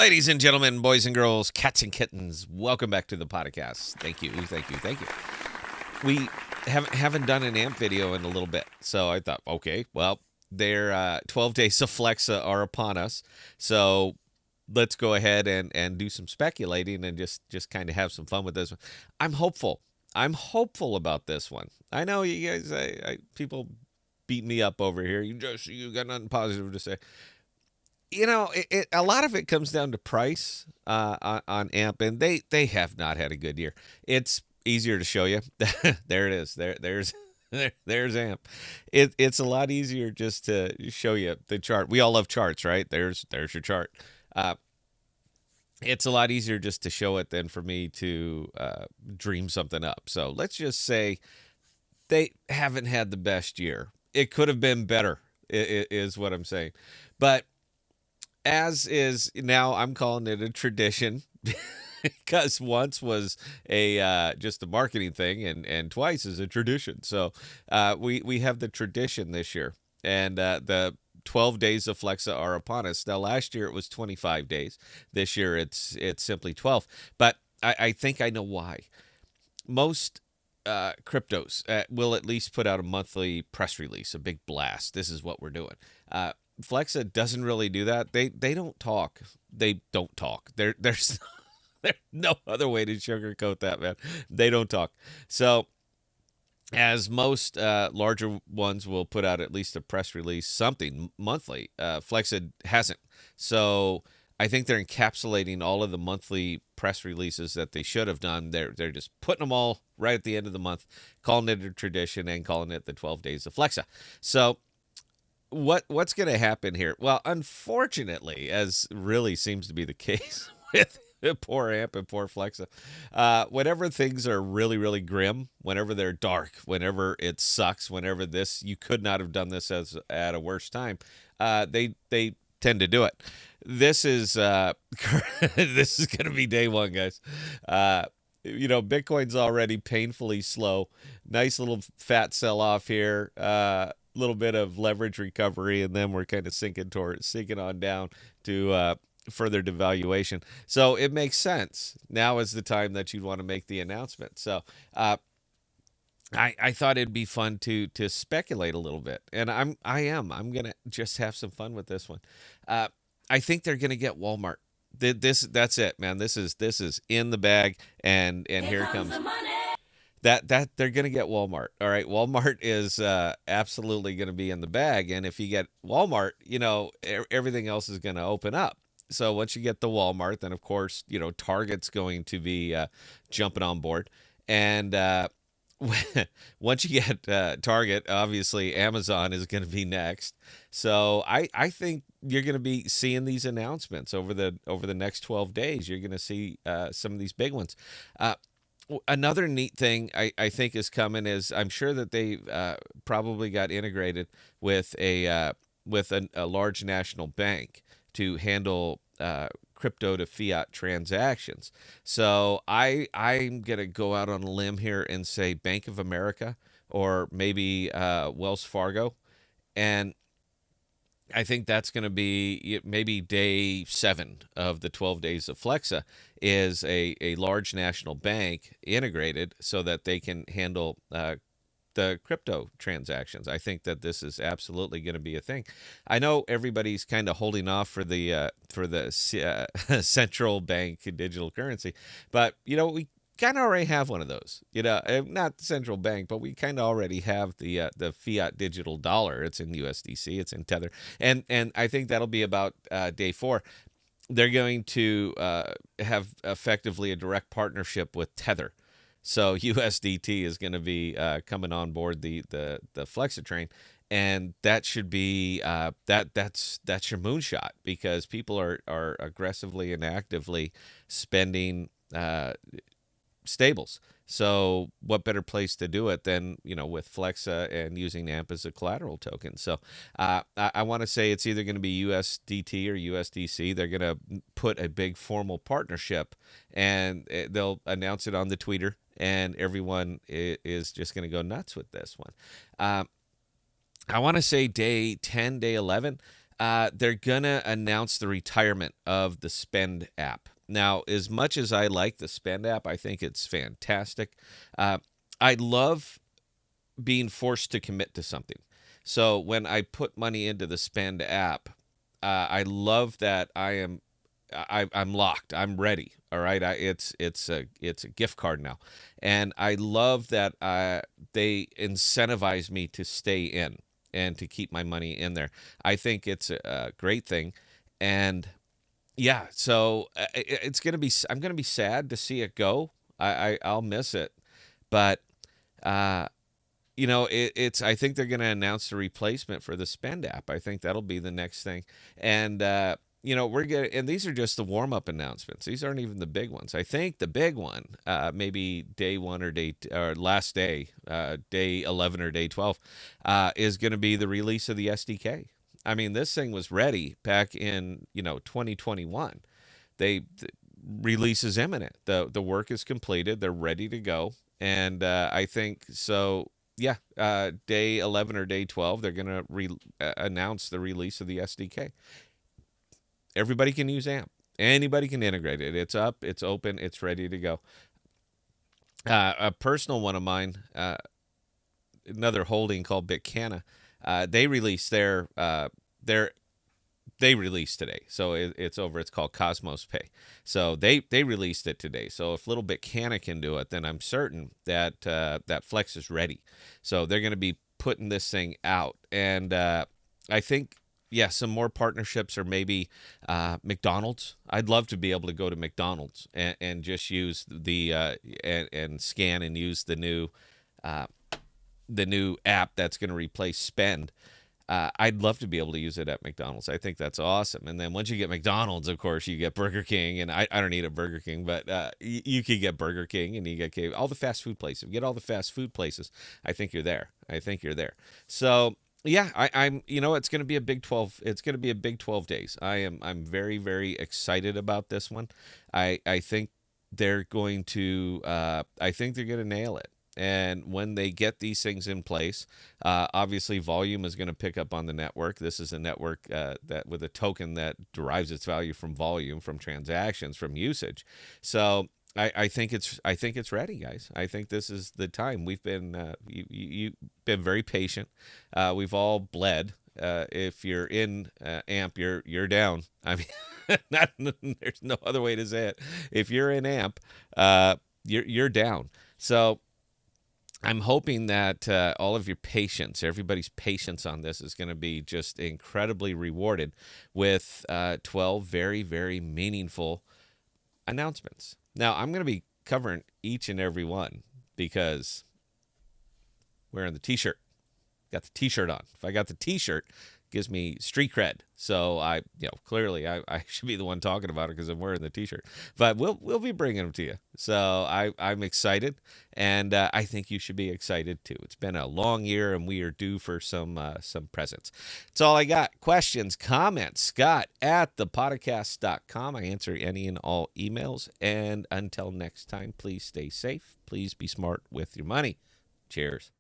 Ladies and gentlemen, boys and girls, cats and kittens, welcome back to the podcast. Thank you, thank you, thank you. We haven't done an AMP video in a little bit, so I thought, okay, well, their 12 days of Flexa are upon us, so let's go ahead and do some speculating and just kind of have some fun with this one. I'm hopeful. I'm hopeful about this one. I know you guys, people beat me up over here. You got nothing positive to say. A lot of it comes down to price on AMP, and they have not had a good year. It's easier to show you. There it is. There's AMP. It's a lot easier just to show you the chart. We all love charts, right? There's your chart. Uh, it's a lot easier just to show it than for me to dream something up. So let's just say they haven't had the best year. It could have been better, is what I'm saying. But as is now, I'm calling it a tradition because once was a just a marketing thing, and twice is a tradition. So we have the tradition this year, and the 12 days of Flexa are upon us. Now, last year it was 25 days. This year it's simply 12. But I think I know why. Most cryptos will at least put out a monthly press release, a big blast. This is what we're doing. Flexa doesn't really do that. They don't talk. They don't talk. There's no other way to sugarcoat that, man. They don't talk. So as most larger ones will put out at least a press release, something monthly. Flexa hasn't. So I think they're encapsulating all of the monthly press releases that they should have done. They're just putting them all right at the end of the month, calling it a tradition and calling it the 12 days of Flexa. So what's going to happen here? Well, unfortunately, as really seems to be the case with poor AMP and poor Flexa, whenever things are really, really grim, whenever they're dark, whenever it sucks, whenever this you could not have done this as at a worse time, they tend to do it. This is this is going to be day one, guys. Bitcoin's already painfully slow. Nice little fat sell off here. Little bit of leverage recovery, and then we're kind of sinking on down to further devaluation. So it makes sense. Now is the time that you'd want to make the announcement. So I thought it'd be fun to speculate a little bit, and I'm gonna just have some fun with this one. I think they're gonna get Walmart. That's it, man. This is in the bag, and here it comes. That they're going to get Walmart. All right, Walmart is absolutely going to be in the bag, and if you get Walmart, everything else is going to open up. So once you get the Walmart, then of course Target's going to be jumping on board, and once you get Target, obviously Amazon is going to be next. So I think you're going to be seeing these announcements over the next 12 days. You're going to see some of these big ones. Another neat thing I think is coming is I'm sure that they probably got integrated with a large national bank to handle crypto to fiat transactions. So I'm gonna go out on a limb here and say Bank of America or maybe Wells Fargo, and I think that's going to be maybe day 7 of the 12 days of Flexa is a large national bank integrated so that they can handle the crypto transactions. I think that this is absolutely going to be a thing. I know everybody's kind of holding off for the central bank digital currency, but we kind of already have one of those. Not the central bank, but we kind of already have the fiat digital dollar. It's in USDC, it's in Tether, and I think that'll be about day 4. They're going to have effectively a direct partnership with Tether. So USDT is going to be coming on board the Flexa train, and that should be that's your moonshot because people are aggressively and actively spending stables. So what better place to do it than with Flexa and using AMP as a collateral token? So I want to say it's either going to be USDT or USDC. They're going to put a big formal partnership, and they'll announce it on the Twitter, and everyone is just going to go nuts with this one. I want to say day 10, day 11. they're gonna announce the retirement of the Spend app. Now, as much as I like the Spend app, I think it's fantastic. Uh, I love being forced to commit to something. So when I put money into the Spend app, I love that I'm locked. I'm ready. All right. It's a gift card now, and I love that they incentivize me to stay in and to keep my money in there. I think it's a great thing, and yeah. So it's gonna be. I'm gonna be sad to see it go. I'll miss it, but uh, it's. I think they're going to announce the replacement for the Spend app. I think that'll be the next thing, and we're getting. And these are just the warm up announcements. These aren't even the big ones. I think the big one, maybe day one or or last day, day 11 or day 12, is going to be the release of the SDK. I mean, this thing was ready back in 2021. The release is imminent. The work is completed. They're ready to go, and I think so. Yeah, day 11 or day 12, they're gonna announce the release of the SDK. Everybody can use AMP. Anybody can integrate it. It's up. It's open. It's ready to go. A personal one of mine, another holding called Bitcana, they released their they released today, so it's over. It's called Cosmos Pay. So they released it today. So if Little Bit Canna can do it, then I'm certain that that Flex is ready. So they're going to be putting this thing out, and I think yeah, some more partnerships, or maybe McDonald's. I'd love to be able to go to McDonald's and just use and scan and use uh, the new app that's going to replace Spend. I'd love to be able to use it at McDonald's. I think that's awesome. And then once you get McDonald's, of course, you get Burger King. And I don't eat a Burger King, but you could get Burger King and you get all the fast food places. You get all the fast food places. I think you're there. I think you're there. So yeah, I'm. It's going to be a Big 12. It's going to be a Big 12 days. I'm very very excited about this one. I think they're going to. I think they're going to nail it. And when they get these things in place, obviously volume is going to pick up on the network. This is a network that with a token that derives its value from volume, from transactions, from usage. So I think it's ready, guys. I think this is the time. We've been you've been very patient. We've all bled. If you're in AMP, you're down. I mean, there's no other way to say it. If you're in AMP, you're down. So I'm hoping that all of your patience, everybody's patience on this is going to be just incredibly rewarded with 12 very, very meaningful announcements. Now, I'm going to be covering each and every one because wearing the t-shirt. Got the t-shirt on. If I got the t-shirt, it gives me street cred. So clearly I should be the one talking about it because I'm wearing the t-shirt. But we'll be bringing them to you. So I'm excited, and I think you should be excited too. It's been a long year, and we are due for some presents. That's all I got. Questions, comments, Scott at thepodcasts.com. I answer any and all emails. And until next time, please stay safe. Please be smart with your money. Cheers.